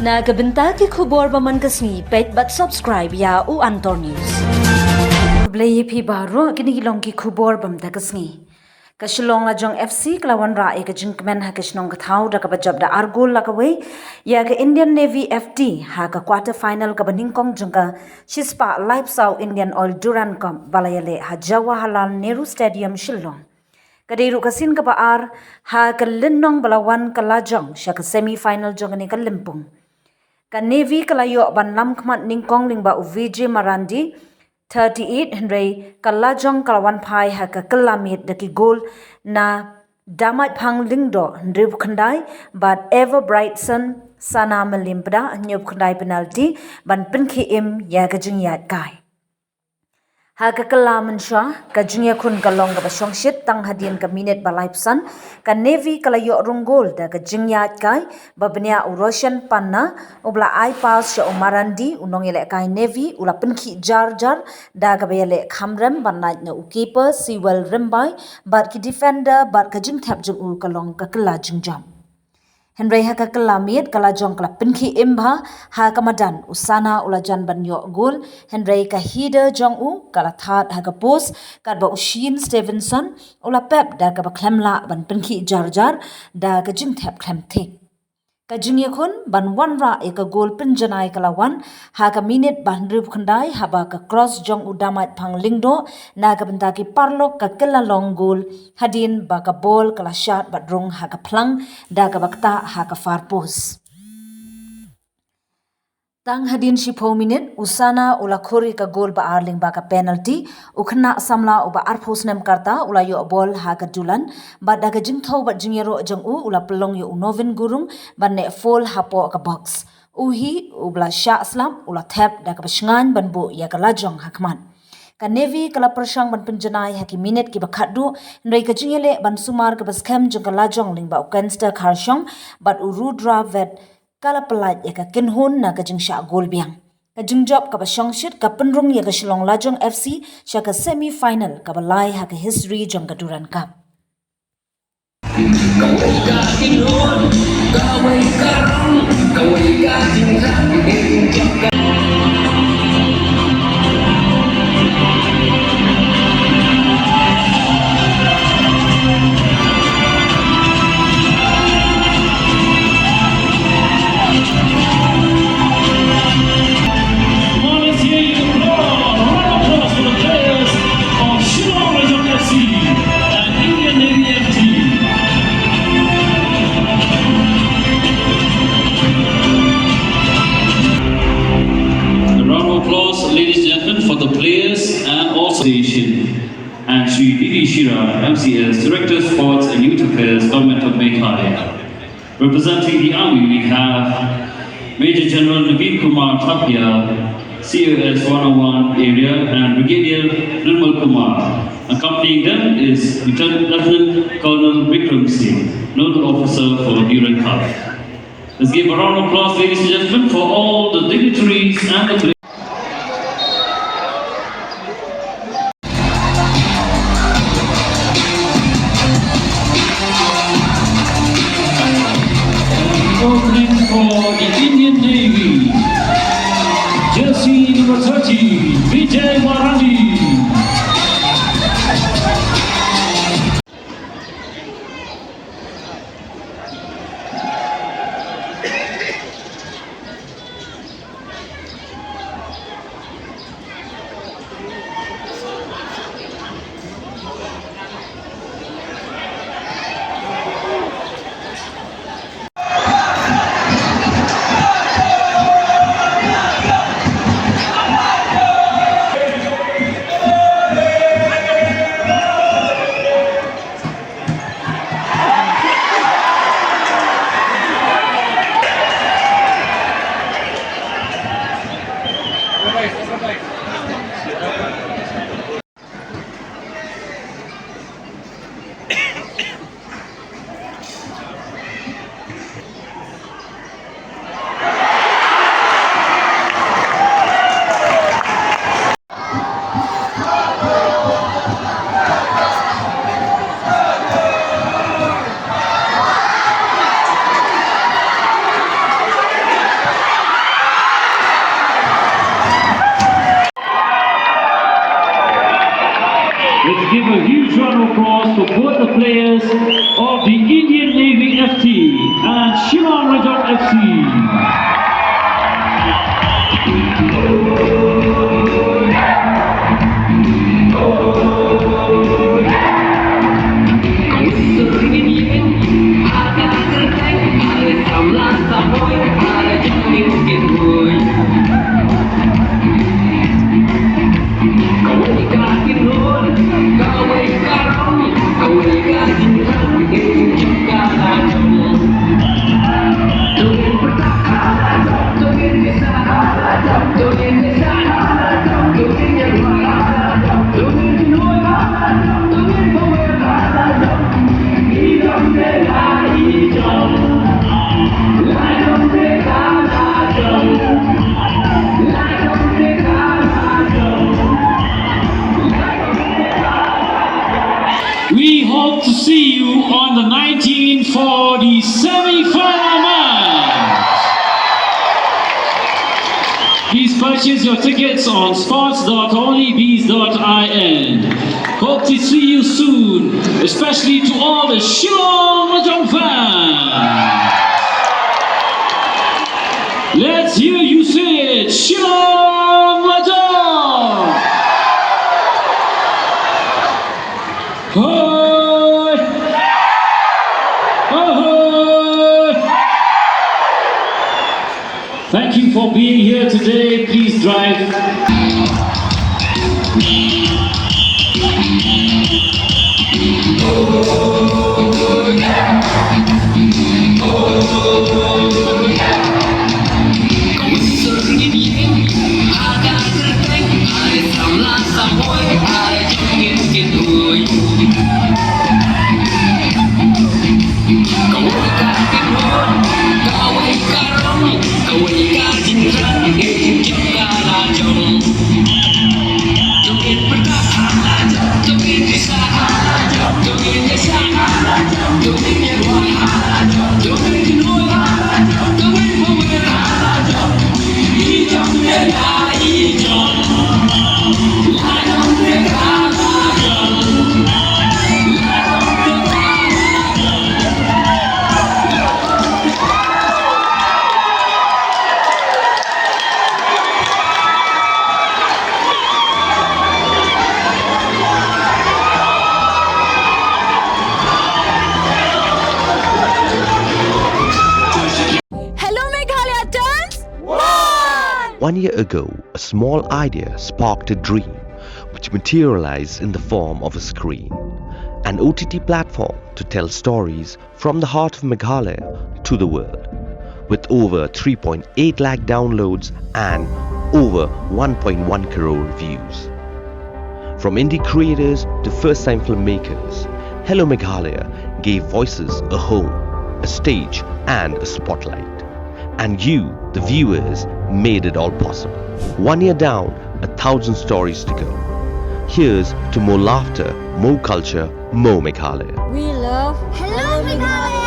Na kabenta ki khubor baman kasni pet but subscribe ya u Antor News. Blay pi baro kini long ki khubor bam da kasni. Ka Shillong Lajong FC kelawan ra e ka jingkmen ha kisnong ka thau da ka bajab da argol la ka we ya ka Indian Navy FT ha ka quarter final ka baningkong jungka Shispa Live South Indian Oil Durand Cup balayale ha Jawaharlal Nehru Stadium Shillong. Kadiru kasin ka baar ha ka linnong balawan ka lajong siya ka semi-final jong ni ka limpong. Ka Navy kalayo ban lam kmat ningkong lingba u VJ Marandi 38 Henry ka lajong kalawan pai ha ka kalamit daki gol na damat pang lingdo Henry bukandai but ever bright sun sana melimpda nyub kandai penalty ban pinki im ya ka jingyat kai. Ha ka kalaman siya, ka jingya kun kalong ka basyong shit tang hadian ka minute balay psan, ka Navy kalayo runggol da ka jingyat kai, babanya u Russian panna, ubla ay pass siya umarandi, unong ile kay Navy, ula pinki jar jar, da ka bayale kamrem, banay na u keeper, si well rimbay, bat ki defender, bat ka jingtap jung u kalong ka kala jingjop. Henry ha ka kalamit kalajong kala pinki imba ha ka madan usana ulajan banyo gol Henry ka hida jong u kala that ha ka post kat ba ushin Stevenson ula pep da ka ba klemla ban pinki jar jar da ka jingthap klem thik ka jingye khun ban wan ra e ka gol pinjanai kalawan ha ka minute ban rib khandai ha ba ka cross jong u damat phang lingdo na ka banta ki parlok ka kala long gol hadin ba ka ball kala shot bat rong ha ka phlang da ka bakta ha ka far post tang hadin shi 4 minute usana ula khuri ka gol ba arling ba ka penalty ukhna samla uba arphos nem karta ula yo ball ha ka dulan ba da ka jingthau ba jingyero jong u ula pelong yo novin gurung ban ne fall hapo ka box uhi ubla sha slam ula tap da ka basngan ban bo ya ka lajong hakman ka Navy kala pershang ban penjanai haki minute ki bakadu ndai ka jingele ban sumar ka baskem jong ka lajong ling ba ukansta kharshong bat urudra vet kala pelat ya ka kinhun na ka jingsha gol biang ka jingjop ka basyong shit ka penrung ya ka Shillong Lajong FC sya ka semi-final ka balay ha ka history jong ka Durand Cup. Kaway ka kinhun, kaway ka rong, kaway ka jingjop, jingjop ka and Sri Didi Shira, MCS, Director of Sports and Youth Affairs, Government of Meghalaya. Representing the Army, we have Major General Naveen Kumar Thapia, COS 101 area, and Brigadier Nirmal Kumar. Accompanying them is Lieutenant Colonel Vikram Singh, Nodal Officer for Durand Cup. Let's give a round of applause, ladies and gentlemen, for all the dignitaries and the players. Opening for the Indian Navy, jersey number 30, Vijay Marandi. for the semi-final match. Please purchase your tickets on sports.onlybees.in. Hope to see you soon, especially to all the Shillong Lajong fans. Let's hear you say it, Shillong Lajong! Poi! Poi! Thank you for being here today. Please drive. One year ago, a small idea sparked a dream which materialized in the form of a screen, an OTT platform to tell stories from the heart of Meghalaya to the world. With over 3.8 lakh downloads and over 1.1 crore views. From indie creators to first-time filmmakers, Hello Meghalaya gave voices a home, a stage and a spotlight. And you, the viewers, made it all possible. 1 year down, 1,000 stories to go. Here's to more laughter, more culture, more Meghalaya. We love Hello Meghalaya!